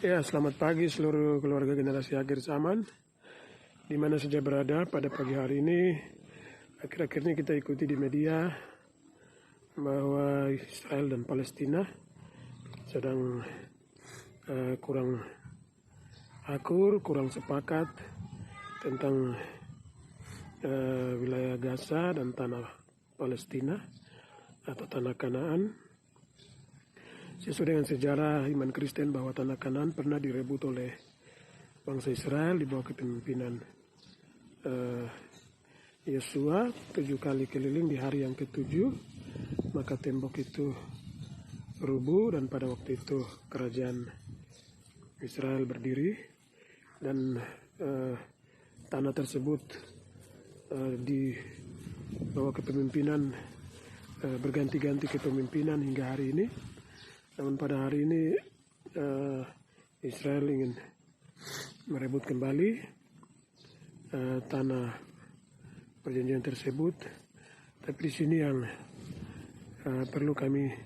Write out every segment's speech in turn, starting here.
Ya, selamat pagi seluruh keluarga generasi akhir zaman. Di mana saja berada pada pagi hari ini, akhir-akhir ini kita ikuti di media bahwa Israel dan Palestina sedang kurang akur, kurang sepakat tentang wilayah Gaza dan tanah Palestina atau tanah Kanaan. Sesuai dengan sejarah iman Kristen bahwa tanah Kanaan pernah direbut oleh bangsa Israel di bawah kepemimpinan Yosua 7 kali keliling. Di hari yang ke-7 maka tembok itu rubuh dan pada waktu itu kerajaan Israel berdiri dan tanah tersebut di bawah kepemimpinan berganti-ganti kepemimpinan hingga hari ini. Namun pada hari ini Israel ingin merebut kembali tanah perjanjian tersebut. Tapi di sini yang perlu kami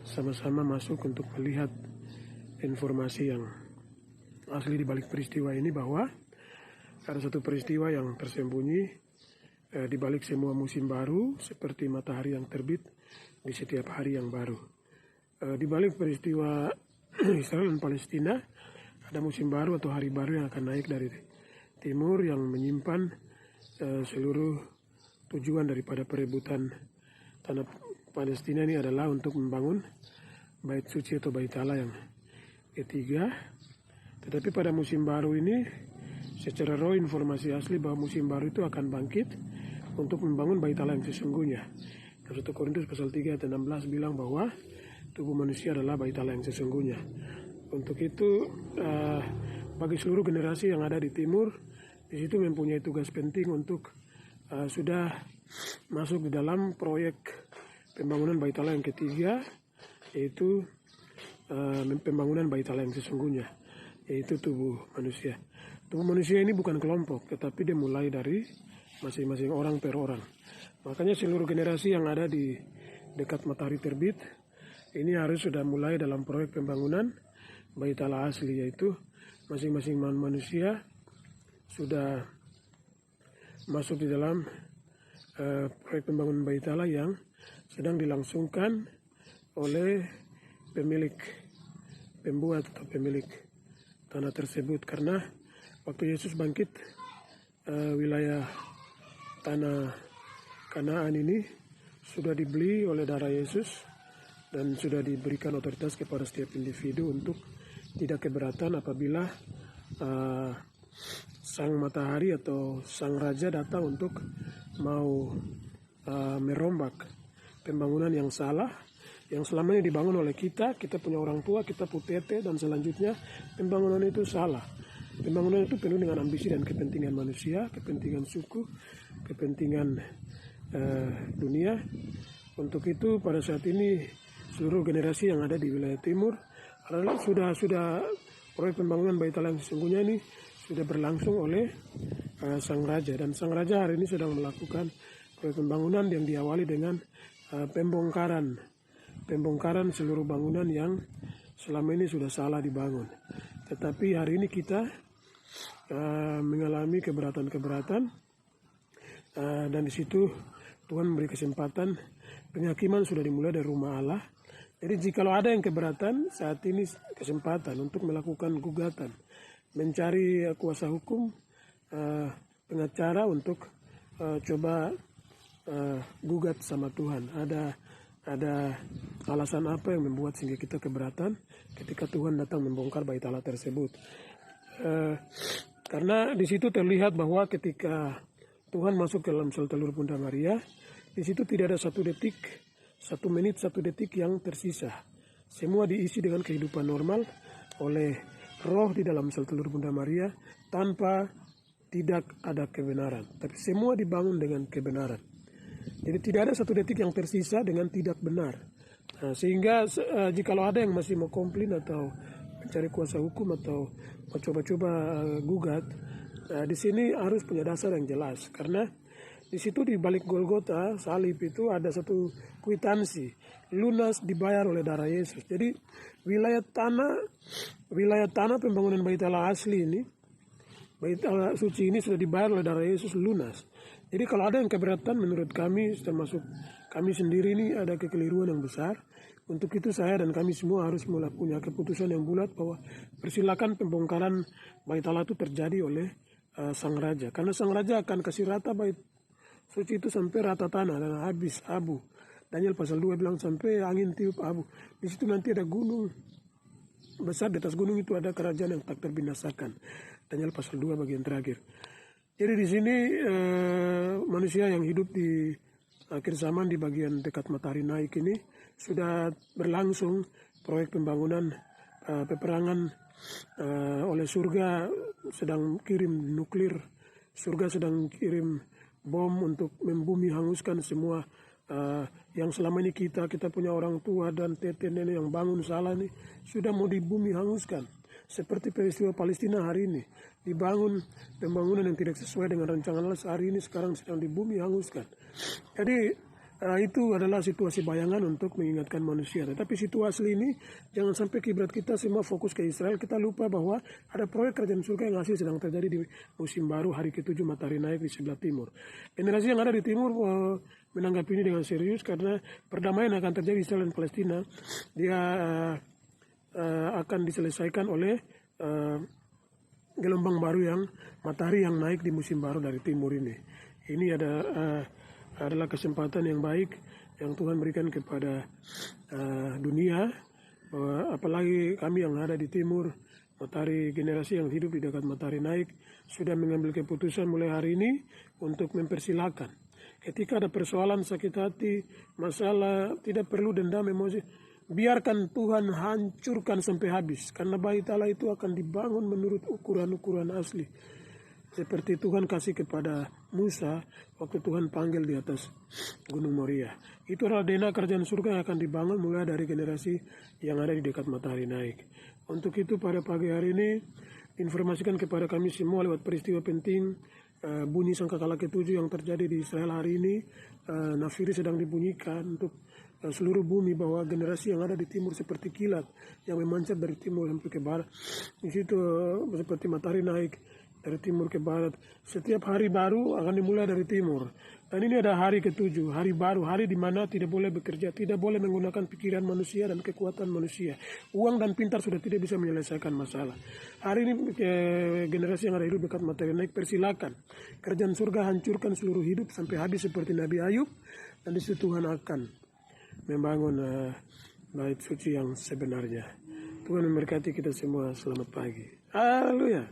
sama-sama masuk untuk melihat informasi yang asli di balik peristiwa ini, bahwa ada satu peristiwa yang tersembunyi di balik semua musim baru, seperti matahari yang terbit di setiap hari yang baru. Di balik peristiwa Israel dan Palestina ada musim baru atau hari baru yang akan naik dari timur, yang menyimpan seluruh tujuan daripada perebutan tanah Palestina ini adalah untuk membangun bait suci atau bait Allah yang ketiga. Tetapi pada musim baru ini secara roh informasi asli bahwa musim baru itu akan bangkit untuk membangun bait Allah yang sesungguhnya. 1 Korintus pasal 3 ayat 16 bilang bahwa tubuh manusia adalah bait Allah yang sesungguhnya. Untuk itu bagi seluruh generasi yang ada di timur, di situ mempunyai tugas penting untuk sudah masuk di dalam proyek pembangunan bait Allah yang ketiga, yaitu pembangunan bait Allah yang sesungguhnya, yaitu tubuh manusia. Tubuh manusia ini bukan kelompok, tetapi dia mulai dari masing-masing orang per orang. Makanya seluruh generasi yang ada di dekat matahari terbit ini harus sudah mulai dalam proyek pembangunan bait Allah asli, yaitu masing-masing manusia sudah masuk di dalam proyek pembangunan bait Allah yang sedang dilangsungkan oleh pembuat atau pemilik tanah tersebut. Karena waktu Yesus bangkit, wilayah tanah Kanaan ini sudah dibeli oleh darah Yesus dan sudah diberikan otoritas kepada setiap individu untuk tidak keberatan apabila sang matahari atau sang raja datang untuk mau merombak pembangunan yang salah, yang selama ini dibangun oleh kita punya orang tua, kita putete, dan selanjutnya pembangunan itu salah. Pembangunan itu penuh dengan ambisi dan kepentingan manusia, kepentingan suku, kepentingan dunia. Untuk itu pada saat ini seluruh generasi yang ada di wilayah timur adalah sudah proyek pembangunan bait Allah yang sesungguhnya ini sudah berlangsung oleh sang raja, dan sang raja hari ini sedang melakukan proyek pembangunan yang diawali dengan pembongkaran seluruh bangunan yang selama ini sudah salah dibangun. Tetapi hari ini kita mengalami keberatan dan di situ Tuhan memberi kesempatan. Penghakiman sudah dimulai dari rumah Allah. Jadi jikalau ada yang keberatan, saat ini kesempatan untuk melakukan gugatan, mencari kuasa hukum, pengacara untuk coba gugat sama Tuhan. Ada alasan apa yang membuat sehingga kita keberatan ketika Tuhan datang membongkar bait Allah tersebut. Karena di situ terlihat bahwa ketika Tuhan masuk ke dalam sel telur Bunda Maria, di situ tidak ada 1 detik, 1 menit, 1 detik yang tersisa. Semua diisi dengan kehidupan normal oleh roh di dalam sel telur Bunda Maria tanpa tidak ada kebenaran. Tapi semua dibangun dengan kebenaran. Jadi tidak ada 1 detik yang tersisa dengan tidak benar. Sehingga jikalau ada yang masih mau komplain atau mencari kuasa hukum atau mau coba-coba gugat, di sini harus punya dasar yang jelas. Karena Di situ di balik Golgota salib itu ada satu kwitansi, lunas dibayar oleh darah Yesus. Jadi wilayah tanah pembangunan Bait Allah asli ini, Bait Allah suci ini sudah dibayar oleh darah Yesus lunas. Jadi kalau ada yang keberatan menurut kami, termasuk kami sendiri ini ada kekeliruan yang besar. Untuk itu saya dan kami semua harus mulai punya keputusan yang bulat bahwa persilakan pembongkaran Bait Allah itu terjadi oleh Sang Raja. Karena Sang Raja akan kasih rata Bait suci itu sampai rata tanah dan habis abu. Daniel pasal 2 bilang sampai angin tiup abu. Di situ nanti ada gunung besar, di atas gunung itu ada kerajaan yang tak terbinasakan. Daniel pasal 2 bagian terakhir. Jadi di sini manusia yang hidup di akhir zaman di bagian dekat matahari naik ini sudah berlangsung proyek pembangunan peperangan oleh surga sedang kirim nuklir, surga sedang kirim bom untuk membumi hanguskan semua yang selama ini kita punya orang tua dan tete nenek yang bangun salah ini sudah mau dibumi hanguskan. Seperti peristiwa Palestina hari ini, dibangun pembangunan yang tidak sesuai dengan rancangan Allah hari ini sekarang sedang dibumi hanguskan. Jadi itu adalah situasi bayangan untuk mengingatkan manusia. Tetapi situasi ini jangan sampai kiblat kita semua fokus ke Israel. Kita lupa bahwa ada proyek kerajaan surga yang asli sedang terjadi di musim baru hari ke-7 matahari naik di sebelah timur. Generasi yang ada di timur menanggapi ini dengan serius karena perdamaian akan terjadi Israel dan Palestina. Dia akan diselesaikan oleh gelombang baru yang matahari yang naik di musim baru dari timur ini. Ini adalah kesempatan yang baik yang Tuhan berikan kepada dunia, apalagi kami yang ada di timur, matahari generasi yang hidup di dekat matahari naik sudah mengambil keputusan mulai hari ini untuk mempersilahkan. Ketika ada persoalan sakit hati, masalah, tidak perlu dendam, emosi, biarkan Tuhan hancurkan sampai habis. Karena Bait Allah itu akan dibangun menurut ukuran-ukuran asli. Seperti Tuhan kasih kepada Musa waktu Tuhan panggil di atas Gunung Moria. Itu adalah DNA kerajaan surga yang akan dibangun mulai dari generasi yang ada di dekat matahari naik. Untuk itu pada pagi hari ini informasikan kepada kami semua lewat peristiwa penting bunyi sangkakala ke-7 yang terjadi di Israel hari ini. Nafiri sedang dibunyikan untuk seluruh bumi bahwa generasi yang ada di timur seperti kilat yang memancar dari timur sampai ke barat. Di situ seperti matahari naik dari timur ke barat. Setiap hari baru akan dimulai dari timur. Dan ini ada hari ke-7, hari baru, hari di mana tidak boleh bekerja, tidak boleh menggunakan pikiran manusia dan kekuatan manusia. Uang dan pintar sudah tidak bisa menyelesaikan masalah. Hari ini generasi yang ada hidup dekat matahari naik, persilakan. Kerajaan surga hancurkan seluruh hidup sampai habis seperti Nabi Ayub. Dan di situ Tuhan akan membangun bait suci yang sebenarnya. Tuhan memberkati kita semua. Selamat pagi. Haleluya.